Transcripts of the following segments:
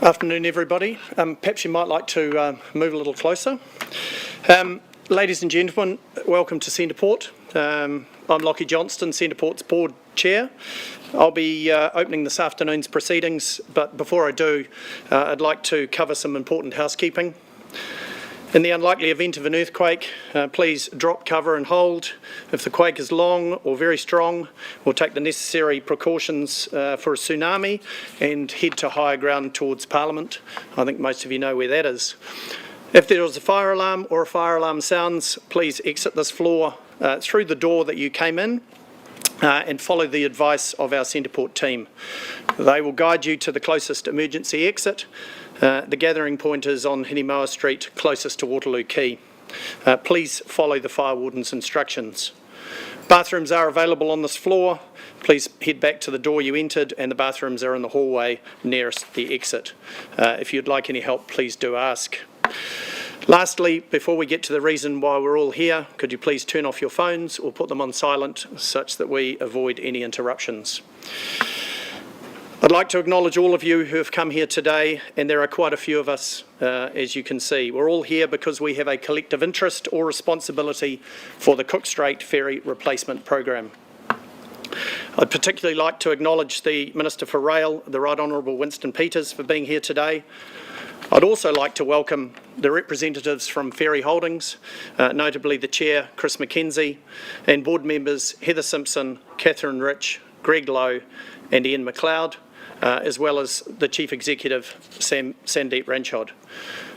Afternoon, everybody. Perhaps you might like to move a little closer. Ladies and gentlemen, welcome to Centreport. I'm Lockie Johnston, Centreport's Board Chair. I'll be opening this afternoon's proceedings, but before I do, I'd like to cover some important housekeeping. In the unlikely event of an earthquake, please drop cover and hold. If the quake is long or very strong, we'll take the necessary precautions for a tsunami and head to higher ground towards Parliament. I think most of you know where that is. If there is a fire alarm or a fire alarm sounds, please exit this floor through the door that you came in and follow the advice of our Centreport team. They will guide you to the closest emergency exit. The gathering point is on Hinimoa Street, closest to Waterloo Quay. Please follow the fire warden's instructions. Bathrooms are available on this floor. Please head back to the door you entered, and the bathrooms are in the hallway nearest the exit. If you'd like any help, please do ask. Lastly, before we get to the reason why we're all here, could you please turn off your phones or put them on silent such that we avoid any interruptions. I'd like to acknowledge all of you who have come here today, and there are quite a few of us, as you can see. We're all here because we have a collective interest or responsibility for the Cook Strait Ferry Replacement Program. I'd particularly like to acknowledge the Minister for Rail, the Right Honourable Winston Peters, for being here today. I'd also like to welcome the representatives from Ferry Holdings, notably the Chair, Chris McKenzie, and board members Heather Simpson, Catherine Rich, Greg Lowe and Ian McLeod, as well as the Chief Executive, Sandeep Ranchod.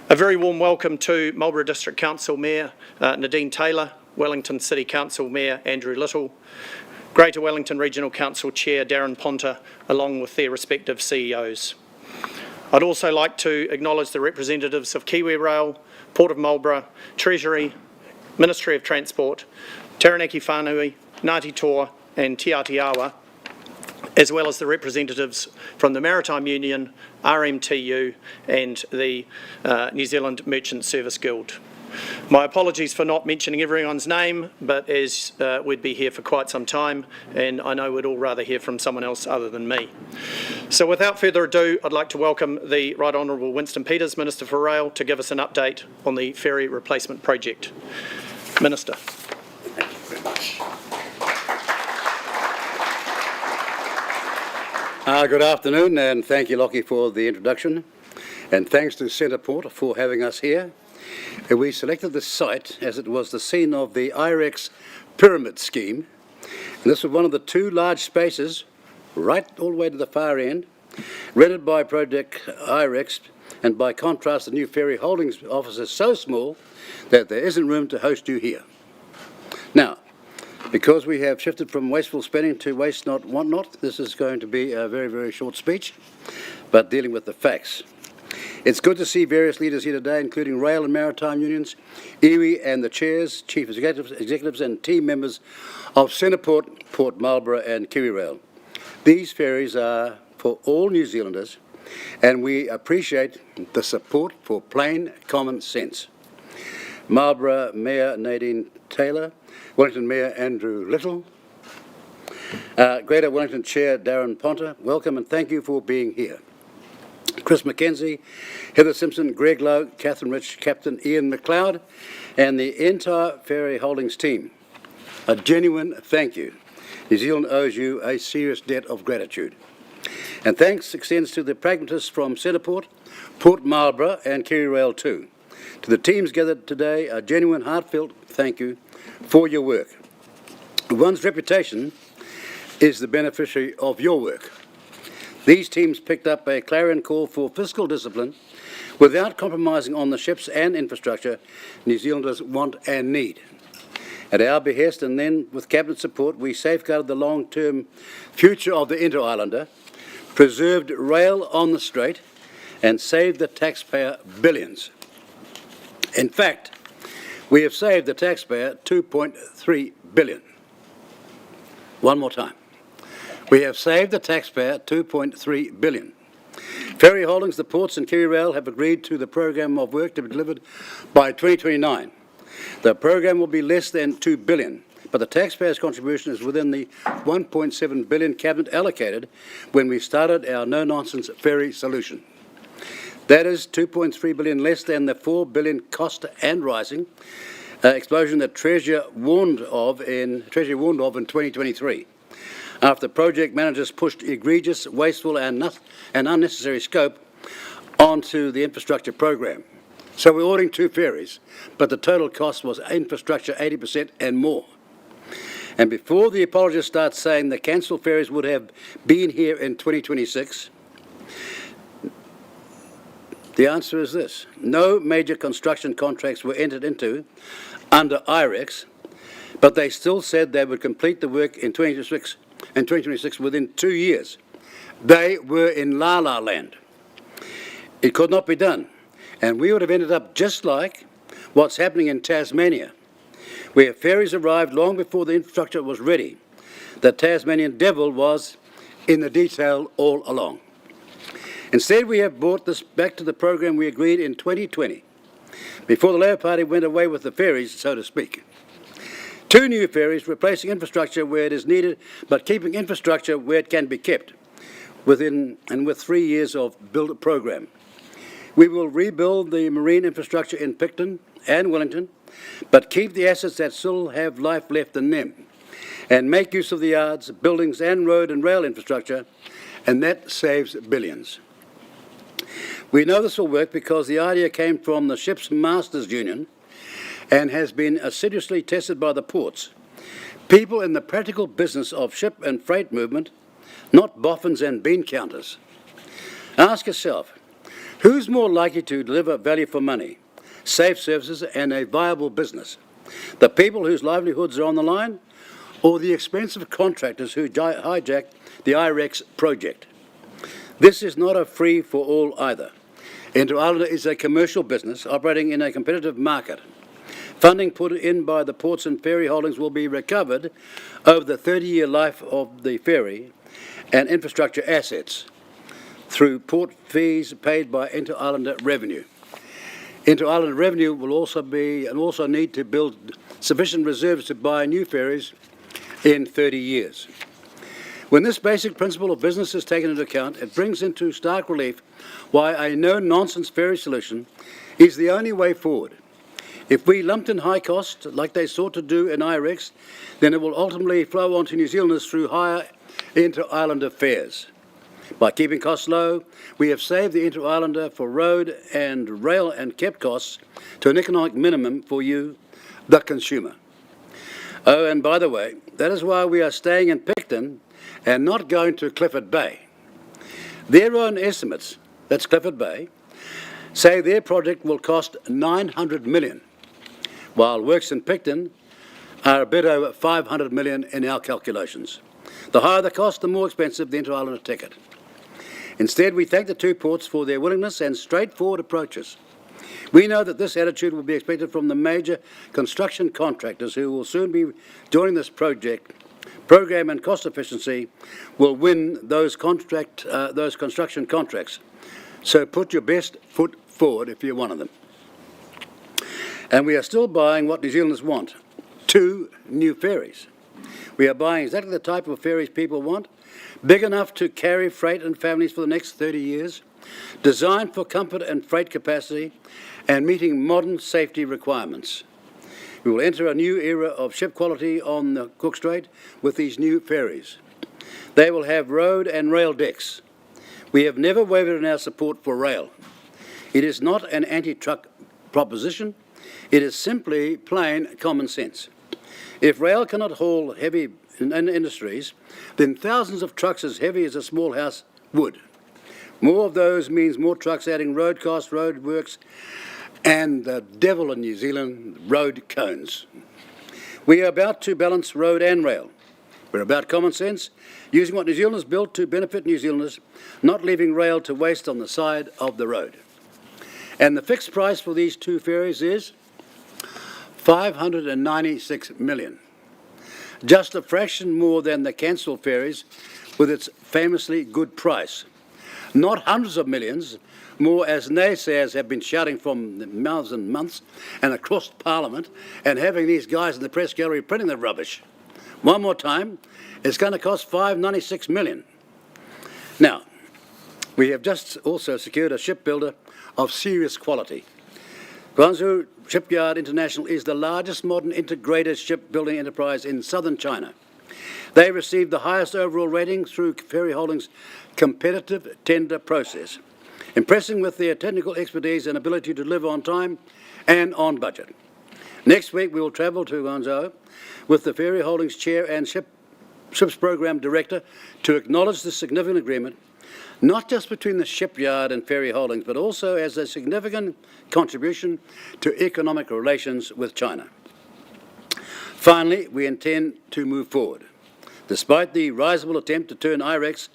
A very warm welcome to Marlborough District Council Mayor Nadine Taylor, Wellington City Council Mayor Andrew Little, Greater Wellington Regional Council Chair Darren Ponter, along with their respective CEOs. I'd also like to acknowledge the representatives of Kiwi Rail, Port of Marlborough, Treasury, Ministry of Transport, Taranaki Whānui, Ngāti Toa and Te Ātiawa, as well as the representatives from the Maritime Union, RMTU and the New Zealand Merchant Service Guild. My apologies for not mentioning everyone's name, but as we'd be here for quite some time, and I know we'd all rather hear from someone else other than me. So without further ado, I'd like to welcome the Right Honourable Winston Peters, Minister for Rail, to give us an update on the ferry replacement project. Minister. Thank you very much. Good afternoon, and thank you, Lockie, for the introduction, and thanks to Centreport for having us here. We selected this site as it was the scene of the IREX pyramid scheme, and this was one of the two large spaces right all the way to the far end, rented by Project IREX, and by contrast the new Ferry Holdings office is so small that there isn't room to host you here. Now, because we have shifted from wasteful spending to waste not, want not, this is going to be a very, very short speech, but dealing with the facts. It's good to see various leaders here today, including rail and maritime unions, iwi and the chairs, chief executives and team members of Centreport, Port Marlborough and Kiwi Rail. These ferries are for all New Zealanders, and we appreciate the support for plain common sense. Marlborough Mayor Nadine Taylor, Wellington Mayor Andrew Little, Greater Wellington Chair Darren Ponter, welcome and thank you for being here. Chris McKenzie, Heather Simpson, Greg Lowe, Catherine Rich, Captain Ian McLeod, and the entire Ferry Holdings team. A genuine thank you. New Zealand owes you a serious debt of gratitude. And thanks extends to the pragmatists from Centreport, Port Marlborough and Kiwi Rail too. To the teams gathered today, a genuine heartfelt thank you for your work. One's reputation is the beneficiary of your work. These teams picked up a clarion call for fiscal discipline without compromising on the ships and infrastructure New Zealanders want and need. At our behest and then with Cabinet support, we safeguarded the long-term future of the Inter-Islander, preserved rail on the strait and saved the taxpayer billions. In fact, we have saved the taxpayer $2.3 billion. One more time. We have saved the taxpayer $2.3 billion. Ferry Holdings, the ports and Herald have agreed to the program of work to be delivered by 2029. The program will be less than $2 billion, but the taxpayer's contribution is within the $1.7 billion Cabinet allocated when we started our no-nonsense ferry solution. That is $2.3 billion less than the $4 billion cost and rising explosion that Treasury warned of in 2023. After project managers pushed egregious, wasteful and unnecessary scope onto the infrastructure program. So we're ordering 2 ferries, but the total cost was infrastructure 80% and more. And before the apologists start saying the cancelled ferries would have been here in 2026, the answer is this. No major construction contracts were entered into under IREX, but they still said they would complete the work in 2026 within 2 years. They were in la-la land. It could not be done. And we would have ended up just like what's happening in Tasmania, where ferries arrived long before the infrastructure was ready. The Tasmanian devil was in the detail all along. Instead, we have brought this back to the program we agreed in 2020, before the Labor Party went away with the ferries, so to speak. 2 new ferries replacing infrastructure where it is needed, but keeping infrastructure where it can be kept with 3 years of build program. We will rebuild the marine infrastructure in Picton and Wellington, but keep the assets that still have life left in them, and make use of the yards, buildings and road and rail infrastructure, and that saves billions. We know this will work because the idea came from the Ships Masters Union and has been assiduously tested by the ports. People in the practical business of ship and freight movement, not boffins and bean counters. Ask yourself, who's more likely to deliver value for money, safe services and a viable business? The people whose livelihoods are on the line, or the expensive contractors who hijack the IREX project? This is not a free-for-all either. Inter-Islander is a commercial business operating in a competitive market. Funding put in by the ports and ferry holdings will be recovered over the 30-year life of the ferry and infrastructure assets through port fees paid by Inter-Islander revenue. Inter-Islander revenue will also need to build sufficient reserves to buy new ferries in 30 years. When this basic principle of business is taken into account, it brings into stark relief why a no-nonsense ferry solution is the only way forward. If we lumped in high cost, like they sought to do in IREX, then it will ultimately flow on to New Zealanders through higher inter-islander fares. By keeping costs low, we have saved the inter-islander for road and rail and kept costs to an economic minimum for you, the consumer. Oh, and by the way, that is why we are staying in Picton and not going to Clifford Bay. Their own estimates, that's Clifford Bay, say their project will cost $900 million, while works in Picton are a bit over $500 million in our calculations. The higher the cost, the more expensive the inter-islander ticket. Instead, we thank the 2 ports for their willingness and straightforward approaches. We know that this attitude will be expected from the major construction contractors who will soon be joining this program, and cost efficiency will win those construction contracts. So put your best foot forward if you're one of them. And we are still buying what New Zealanders want, 2 new ferries. We are buying exactly the type of ferries people want, big enough to carry freight and families for the next 30 years, designed for comfort and freight capacity, and meeting modern safety requirements. We will enter a new era of ship quality on the Cook Strait with these new ferries. They will have road and rail decks. We have never wavered in our support for rail. It is not an anti-truck proposition. It is simply plain common sense. If rail cannot haul heavy industries, then thousands of trucks as heavy as a small house would. More of those means more trucks adding road costs, road works, and the devil in New Zealand, road cones. We are about to balance road and rail. We're about common sense, using what New Zealanders built to benefit New Zealanders, not leaving rail to waste on the side of the road. And the fixed price for these 2 ferries is $596 million. just a fraction more than the cancelled ferries with its famously good price. Not hundreds of millions, more as naysayers have been shouting from the mouths and months and across Parliament and having these guys in the press gallery printing the rubbish. One more time, it's going to cost $596 million. Now, we have just also secured a shipbuilder of serious quality. Guangzhou Shipyard International is the largest modern integrated shipbuilding enterprise in southern China. They received the highest overall rating through Ferry Holdings' competitive tender process, impressing with their technical expertise and ability to deliver on time and on budget. Next week, we will travel to Guangzhou with the Ferry Holdings Chair and Ships Program Director to acknowledge the significant agreement, not just between the shipyard and Ferry Holdings, but also as a significant contribution to economic relations with China. Finally, we intend to move forward. Despite the risible attempt to turn IREX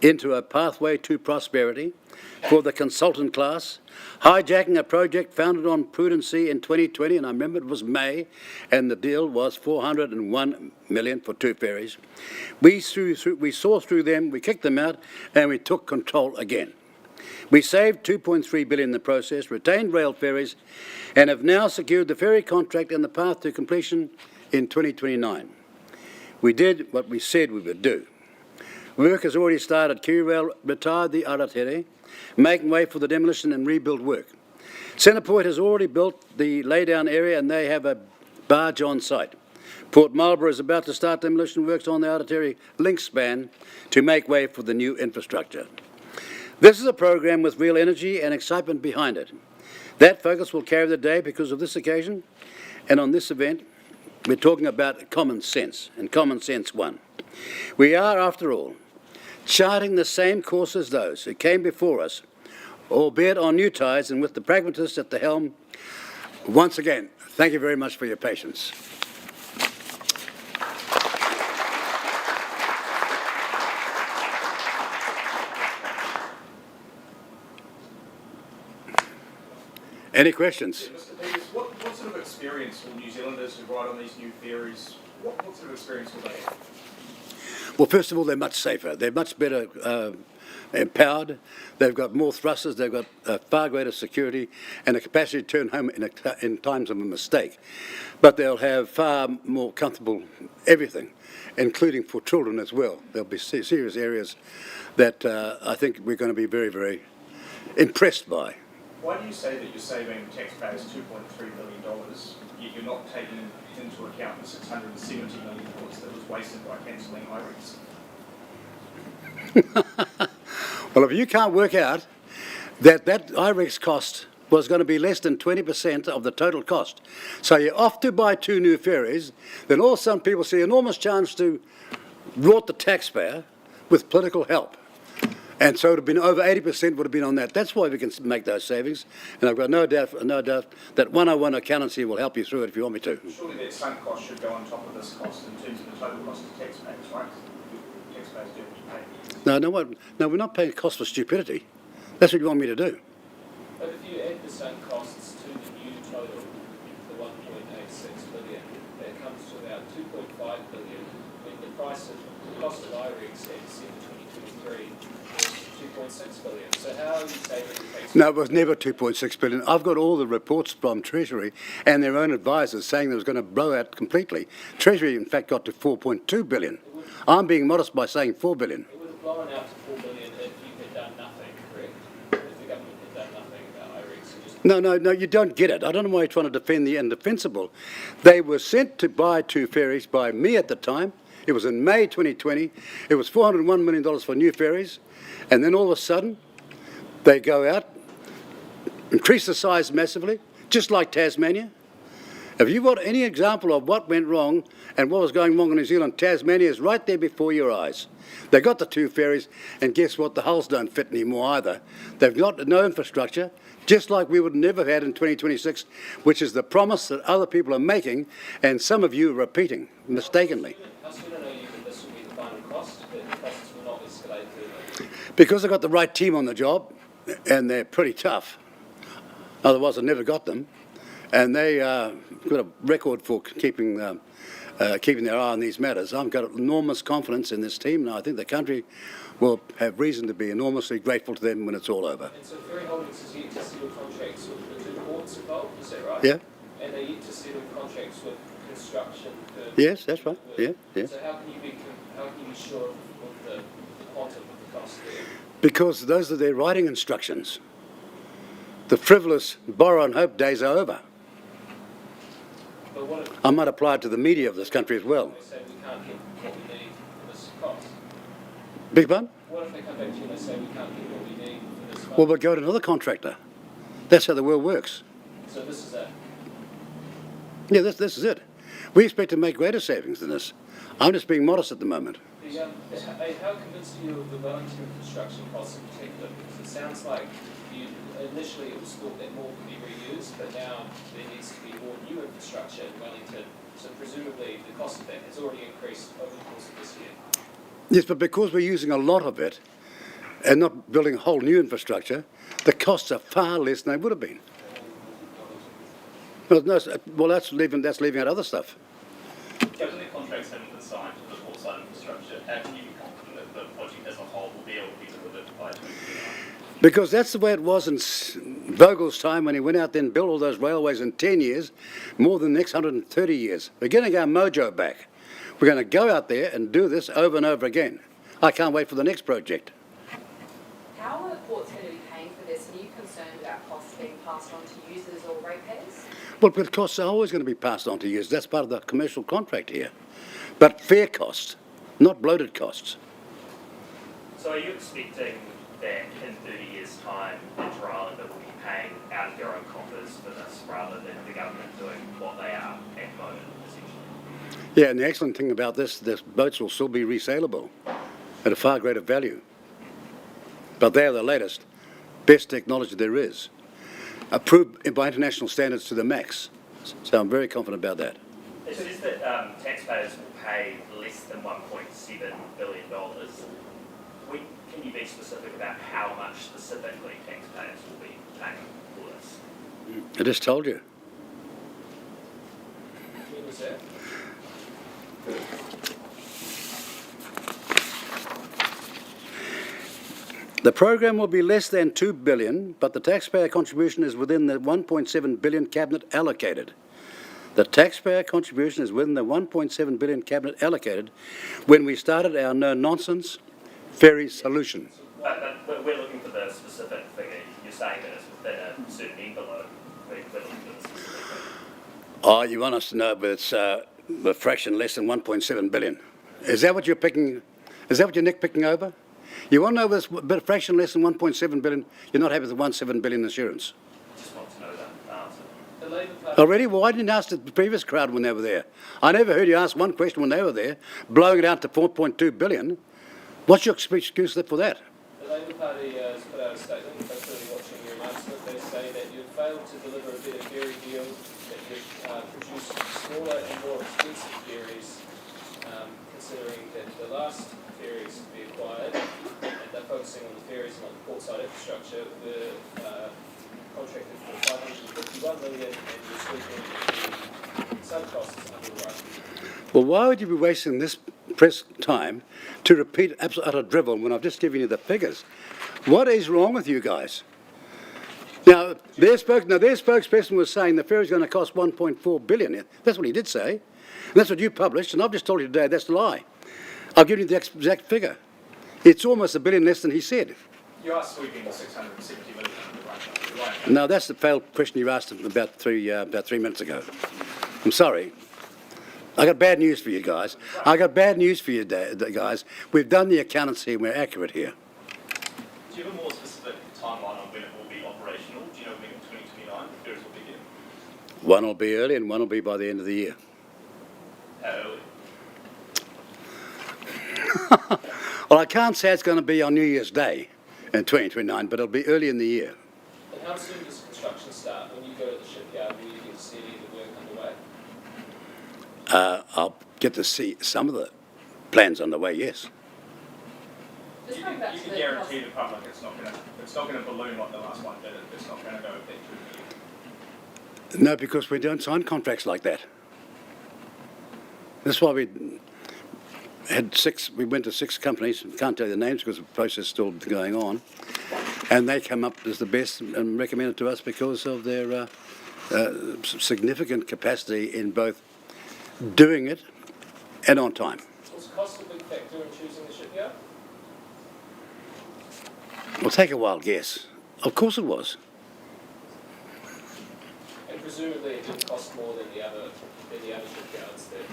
into a pathway to prosperity for the consultant class, hijacking a project founded on prudency in 2020, and I remember it was May, and the deal was $401 million for 2 ferries. We saw through them, we kicked them out, and we took control again. We saved $2.3 billion in the process, retained rail ferries, and have now secured the ferry contract and the path to completion in 2029. We did what we said we would do. Work has already started. KiwiRail retired the Aratere, making way for the demolition and rebuild work. Centrepoint has already built the laydown area and they have a barge on site. Port Marlborough is about to start demolition works on the Aratere link span to make way for the new infrastructure. This is a program with real energy and excitement behind it. That focus will carry the day because of this occasion, and on this event, we're talking about common sense, and common sense won. We are, after all, charting the same course as those who came before us, albeit on new ties and with the pragmatists at the helm. Once again, thank you very much for your patience. Any questions? Mr. Peters, what sort of experience will New Zealanders who ride on these new ferries, what sort of experience will they have? Well, first of all, they're much safer. They're much better empowered. They've got more thrusters. They've got far greater security and a capacity to turn home in times of a mistake. But they'll have far more comfortable everything, including for children as well. There'll be serious areas that I think we're going to be very, very impressed by. Why do you say that you're saving taxpayers $2.3 billion, yet you're not taking into account the $670 million that was wasted by cancelling IREX? Well, if you can't work out that IREX cost was going to be less than 20% of the total cost, so you're off to buy 2 new ferries, then all of a sudden people see enormous chance to rot the taxpayer with political help. And so it would have been over 80% would have been on that. That's why we can make those savings. And I've got no doubt that 101 accountancy will help you through it if you want me to. Surely that sunk cost should go on top of this cost in terms of the total cost to taxpayers, right? Taxpayers do have to pay. No, we're not paying cost for stupidity. That's what you want me to do. But if you add the sunk costs to the new total, the 1.86 billion, that comes to about 2.5 billion. When the cost of IREX at December 2023 was 2.6 billion. So how are you saving the taxpayers? No, it was never 2.6 billion. I've got all the reports from Treasury and their own advisors saying it was going to blow out completely. Treasury, in fact, got to 4.2 billion. I'm being modest by saying 4 billion. It would have blown out to 4 billion if you had done nothing, correct? If the government had done nothing about IREX. No, you don't get it. I don't know why you're trying to defend the indefensible. They were sent to buy 2 ferries by me at the time. It was in May 2020. It was $401 million for new ferries. And then all of a sudden, they go out, increase the size massively, just like Tasmania. If you've got any example of what went wrong and what was going wrong in New Zealand, Tasmania is right there before your eyes. They got the 2 ferries, and guess what? The hulls don't fit anymore either. They've got no infrastructure, just like we would never have had in 2026, which is the promise that other people are making, and some of you are repeating mistakenly. How soon are you that this will be the final cost, that the costs will not escalate further? Because they've got the right team on the job, and they're pretty tough. Otherwise, I never got them. And they got a record for keeping keeping their eye on these matters. I've got enormous confidence in this team, and I think the country will have reason to be enormously grateful to them when it's all over. And so Ferry Holdings is yet to settle contracts with the two ports involved, is that right? Yeah? And they're yet to settle contracts with construction. Yes, that's right. Yeah, yeah. So how can you be sure of the quantum of the cost there? Because those are their writing instructions. The frivolous borrow and hope days are over. But what if I might apply it to the media of this country as well. they say we can't get what we need for this cost? Big pardon? What if they come back to you and they say we can't get what we need for this cost? Well, we'll go to another contractor. That's how the world works. So this is it. Yeah, this is it. We expect to make greater savings than this. I'm just being modest at the moment. How convinced are you of the Wellington construction costs in particular? Because it sounds like initially it was thought that more could be reused, but now there needs to be more new infrastructure in Wellington. So presumably the cost of that has already increased over the course of this year. Yes, but because we're using a lot of it and not building a whole new infrastructure, the costs are far less than they would have been. Well, no, that's leaving out other stuff. Given the contracts haven't been signed for the portside infrastructure, how can you be confident that the project as a whole will be able to be delivered by 2029? Because that's the way it was in Vogel's time when he went out there and built all those railways in 10 years, more than the next 130 years. We're getting our mojo back. We're going to go out there and do this over and over again. I can't wait for the next project. How are ports going to be paying for this? Are you concerned about costs being passed on to users or ratepayers? Well, the costs are always going to be passed on to users. That's part of the commercial contract here. But fair costs, not bloated costs. So are you expecting that in 30 years' time, nzherald will be paying out of their own coffers for this rather than the government doing what they are at the moment, essentially? Yeah, and the excellent thing about this boats will still be resaleable at a far greater value. But they are the latest, best technology there is, approved by international standards to the max. So I'm very confident about that. It says that taxpayers will pay less than $1.7 billion. Can you be specific about how much specifically taxpayers will be paying for this? I just told you. When was that? The program will be less than $2 billion, but the taxpayer contribution is within the $1.7 billion cabinet allocated. The taxpayer contribution is within the $1.7 billion cabinet allocated when we started our no-nonsense ferry solution. But we're looking for the specific figure. You're saying that it's within a certain envelope. We're looking for the specific figure. Oh, you want us to know, but it's a fraction less than 1.7 billion. Is that what you're picking? Is that what you're picking over? You want to know this bit of fraction less than 1.7 billion? You're not happy with the 1.7 billion insurance? Just want to know that answer. The Labour Party. Already? Well, why didn't you ask the previous crowd when they were there? I never heard you ask one question when they were there, blowing it out to 4.2 billion. What's your excuse for that? The Labour Party has put out a statement, if I'm clearly watching your announcement. They say that you've failed to deliver a better ferry deal, that you've produced smaller and more expensive ferries, considering that the last ferries to be acquired, and they're focusing on the ferries and on the portside infrastructure, were contracted for $551 million, and you're sweeping the sub costs underwriting. Well, why would you be wasting this press time to repeat absolute utter drivel when I've just given you the figures? What is wrong with you guys? Now, their spokesperson was saying the ferry's going to cost $1.4 billion. That's what he did say. And that's what you published, and I've just told you today that's a lie. I'll give you the exact figure. It's almost $1 billion less than he said. You are sweeping the 670 million right? No, that's the failed question you asked him about 3 minutes ago. I'm sorry. I got bad news for you guys. I got bad news for you guys. We've done the accountancy and we're accurate here. Do you have a more specific timeline on when it will be operational? Do you know when in 2029 the ferries will be here? One will be early and one will be by the end of the year. How early? Well, I can't say it's going to be on New Year's Day in 2029, but it'll be early in the year. And how soon does construction start? When you go to the shipyard, will you get to see any of the work underway? I'll get to see some of the plans underway, yes. Just You going back can to the guarantee the public it's not going to balloon like the last one did. It's not going to go back to No, because we don't sign contracts like that. That's why we went to 6 companies, can't tell you the names because the process is still going on, and they come up as the best and recommended to us because of their significant capacity in both doing it and on time. Was cost a big factor in choosing the shipyard? Well, take a wild guess. Of course it was. And presumably it didn't cost more than the other shipyards that are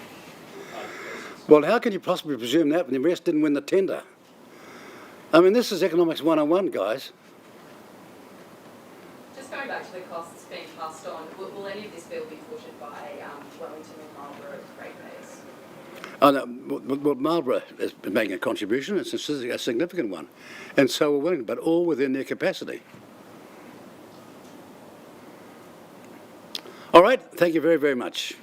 places. Well, how can you possibly presume that when the rest didn't win the tender? I mean, this is economics 101, guys. Just going back to the costs being passed on, will any of this bill be footed by Wellington and Marlborough ratepayers? Oh, no, well, Marlborough is making a contribution. It's a significant one. And so are Wellington, but all within their capacity. All right, thank you very, very much.